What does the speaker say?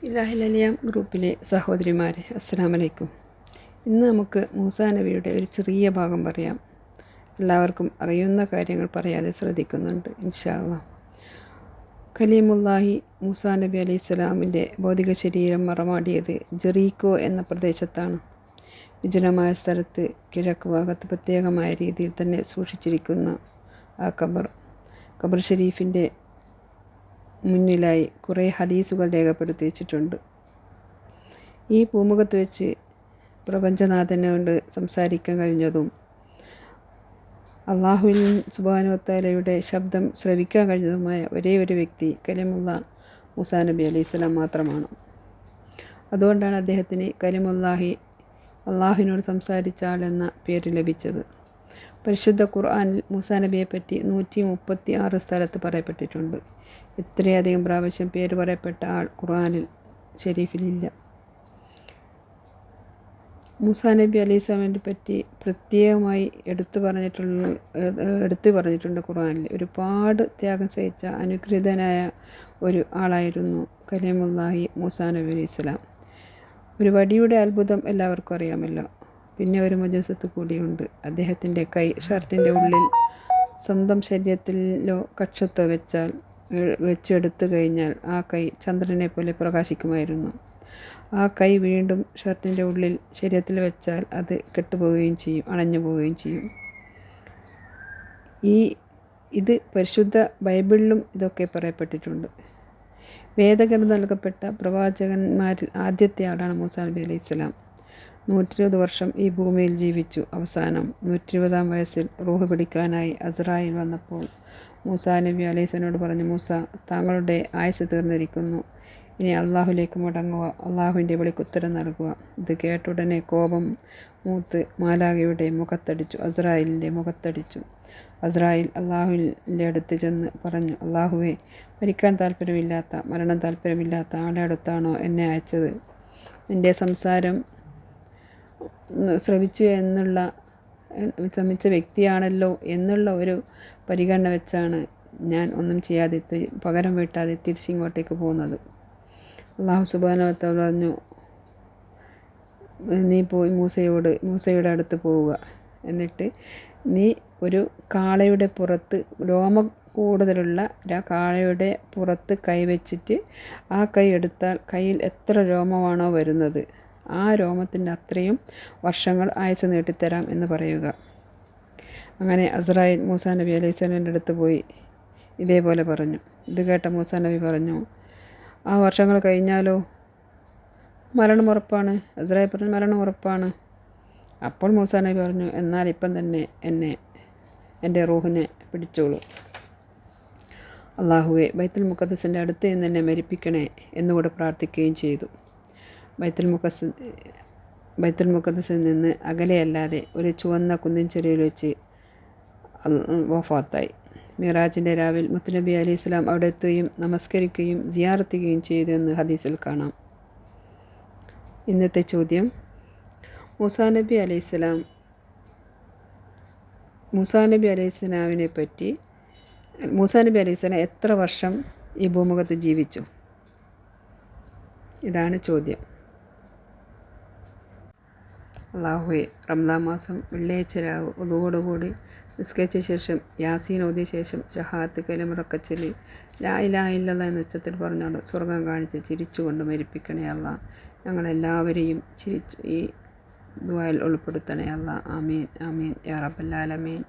ഇലാഹിലലിയാം ഗ്രൂപ്പിലെ സഹോദരിമാരെ അസ്സലാമു അലൈക്കും. ഇന്ന് നമുക്ക് മൂസാ നബിയുടെ ഒരു ചെറിയ ഭാഗം പറയാം. എല്ലാവർക്കും അറിയുന്ന കാര്യങ്ങൾ പറയാതെ ശ്രദ്ധിക്കുന്നുണ്ട് ഇൻഷാ അല്ലാഹ്. കലീമുല്ലാഹി മൂസാ നബി അലൈഹി സ്വലാമിൻ്റെ ഭൗതിക ശരീരം മറമാടിയത് ജെറീക്കോ എന്ന പ്രദേശത്താണ്. വിജനമായ സ്ഥലത്ത് കിഴക്ക് ഭാഗത്ത് പ്രത്യേകമായ രീതിയിൽ തന്നെ സൂക്ഷിച്ചിരിക്കുന്ന ആ ഖബർ ഷരീഫിൻ്റെ മുന്നിലായി കുറേ ഹദീസുകൾ രേഖപ്പെടുത്തി വെച്ചിട്ടുണ്ട്. ഈ പൂമുഖത്ത് വെച്ച് പ്രപഞ്ചനാഥനോട് സംസാരിക്കാൻ കഴിഞ്ഞതും അള്ളാഹുവിൻ സുബ്ഹാനഹു വ തആലയുടെ ശബ്ദം ശ്രവിക്കാൻ കഴിഞ്ഞതുമായ ഒരേ ഒരു വ്യക്തി കലിമുല്ലാ മൂസാ നബി അലൈഹി സ്വലാം മാത്രമാണ്. അതുകൊണ്ടാണ് അദ്ദേഹത്തിന് കലിമുല്ലാഹി, അള്ളാഹുവിനോട് സംസാരിച്ച ആൾ എന്ന പേര് ലഭിച്ചത്. പരിശുദ്ധ ഖുർആനിൽ മൂസാ നബിയെപ്പറ്റി 136 സ്ഥലത്ത് പറയപ്പെട്ടിട്ടുണ്ട്. ഇത്രയധികം പ്രാവശ്യം പേര് പറയപ്പെട്ട ആൾ ഖുർആനിൽ ഷരീഫിലില്ല. മൂസാ നബി അലൈഹി സ്വലാമിനെ പറ്റി പ്രത്യേകമായി എടുത്തു പറഞ്ഞിട്ടുണ്ട് ഖുർആനിൽ. ഒരുപാട് ത്യാഗം സഹിച്ച അനുഗ്രഹീതനായ ഒരു ആളായിരുന്നു കലീമുല്ലാഹി മൂസാ നബി അലൈഹി സ്വലാം. ഒരു വടിയുടെ അത്ഭുതം എല്ലാവർക്കും അറിയാമല്ലോ. പിന്നെ ഒരു മുജസ്സത്ത് കൂടിയുണ്ട്. അദ്ദേഹത്തിൻ്റെ കൈ ഷർട്ടിൻ്റെ ഉള്ളിൽ സ്വന്തം ശരീരത്തിലോ കക്ഷത്തോ വെച്ചെടുത്തു കഴിഞ്ഞാൽ ആ കൈ ചന്ദ്രനെ പോലെ പ്രകാശിക്കുമായിരുന്നു. ആ കൈ വീണ്ടും ഷർട്ടിൻ്റെ ഉള്ളിൽ ശരീരത്തിൽ വെച്ചാൽ അത് കെട്ടുപോവുകയും ചെയ്യും, അണഞ്ഞു പോവുകയും ചെയ്യും. ഇത് പരിശുദ്ധ ബൈബിളിലും ഇതൊക്കെ പറയപ്പെട്ടിട്ടുണ്ട്. വേദഗ്രന്ഥം നൽകപ്പെട്ട പ്രവാചകന്മാരിൽ ആദ്യത്തെ ആളാണ് മൂസാ നബി അലൈഹി സ്വലാം. 120 വർഷം ഈ ഭൂമിയിൽ ജീവിച്ചു. അവസാനം 120-ാം വയസ്സിൽ റൂഹ് പിടിക്കാനായി അസ്രായിൽ വന്നപ്പോൾ മൂസാ നബി അലൈഹി സ്വലാമിനോട് പറഞ്ഞു, മൂസ, താങ്കളുടെ ആയുസ് തീർന്നിരിക്കുന്നു, ഇനി അള്ളാഹുലേക്ക് മടങ്ങുക, അള്ളാഹുവിൻ്റെ വിളിക്ക് ഉത്തരം നൽകുക. ഇത് കേട്ടുടനെ കോപം മൂത്ത് മാലാഖയുടെ മുഖത്തടിച്ചു, അസ്രായിലിൻ്റെ മുഖത്തടിച്ചു. അസ്രായിൽ അള്ളാഹുവിൻ്റെ അടുത്ത് ചെന്ന് പറഞ്ഞു, അള്ളാഹുവേ, മരണം താല്പര്യമില്ലാത്ത ആളെ അടുത്താണോ എന്നെ അയച്ചത്? എൻ്റെ സംസാരം ശ്രമിച്ച വ്യക്തിയാണല്ലോ എന്നുള്ള ഒരു പരിഗണന വെച്ചാണ് ഞാൻ ഒന്നും ചെയ്യാതെ പകരം വീട്ടാതെ തിരിച്ചിങ്ങോട്ടേക്ക് പോകുന്നത്. അള്ളാഹു സുബ്ഹാനഹു വ തആല പറഞ്ഞു, നീ പോയി മൂസയുടെ അടുത്ത് പോവുക. എന്നിട്ട് നീ ഒരു കാളയുടെ പുറത്ത്, രോമം കൂടുതലുള്ള കാളയുടെ പുറത്ത് കൈവച്ചിട്ട് ആ കൈ എടുത്താൽ കയ്യിൽ എത്ര രോമമാണോ വരുന്നത് ആ രോമത്തിൻ്റെ അത്രയും വർഷങ്ങൾ ആയുസ് നീട്ടിത്തരാം എന്ന് പറയുക. അങ്ങനെ അസ്രായിൽ മൂസാ നബി അലൈഹി സ്വലാമിൻ്റെ അടുത്ത് പോയി ഇതേപോലെ പറഞ്ഞു. ഇത് കേട്ട മൂസാ നബി പറഞ്ഞു, ആ വർഷങ്ങൾ കഴിഞ്ഞാലോ? മരണം ഉറപ്പാണ്. അസ്രായിൽ പറഞ്ഞു, മരണം ഉറപ്പാണ്. അപ്പോൾ മൂസാ നബി പറഞ്ഞു, എന്നാൽ ഇപ്പം തന്നെ എൻ്റെ റൂഹിനെ പിടിച്ചോളൂ. അള്ളാഹുവെ, ബൈത്തുൽ മുഖദ്ദസിൻ്റെ അടുത്ത് നിന്ന് എന്നെ മരിപ്പിക്കണേ എന്നുകൂടെ പ്രാർത്ഥിക്കുകയും ചെയ്തു. ബൈത്തുൽ മുഖദ്ദസിൽ നിന്ന് അകലെയല്ലാതെ ഒരു ചുവന്ന കുന്നിൻ ചെരുവിൽ വെച്ച് വഫാത്തായി. മിറാജിൻ്റെ രാവിൽ മുത്തുനബി അലൈഹി സ്വലാം അവിടെ എത്തുകയും നമസ്കരിക്കുകയും സിയാറത്ത് ചെയ്യുകയും ചെയ്തു എന്ന് ഹദീസിൽ കാണാം. ഇന്നത്തെ ചോദ്യം, മൂസാ നബി അലൈഹി സ്വലാം എത്ര വർഷം ഈ ഭൂമുഖത്ത് ജീവിച്ചു? ഇതാണ് ചോദ്യം. അള്ളാഹുവെ, റംദാൻ മാസം വെള്ളിയാഴ്ച രാവ് ഉദുവോടുകൂടി നിസ്കരിച്ച ശേഷം യാസീൻ ഓതിയ ശേഷം ഷഹാദത്ത് കലിമ ചൊല്ലി ലാ ഇലാഹ ഇല്ലല്ലാഹ് എന്ന ഉച്ചത്തിൽ പറഞ്ഞുകൊണ്ട് സ്വർഗം കാണിച്ച് ചിരിച്ചുകൊണ്ട് മരിപ്പിക്കണേ അല്ലാ. ഞങ്ങളെല്ലാവരെയും ഈ ദുആയിൽ ഉൾപ്പെടുത്തണേ അല്ലാ. ആമീൻ ആമീൻ യാ റബ്ബൽ ആലമീൻ.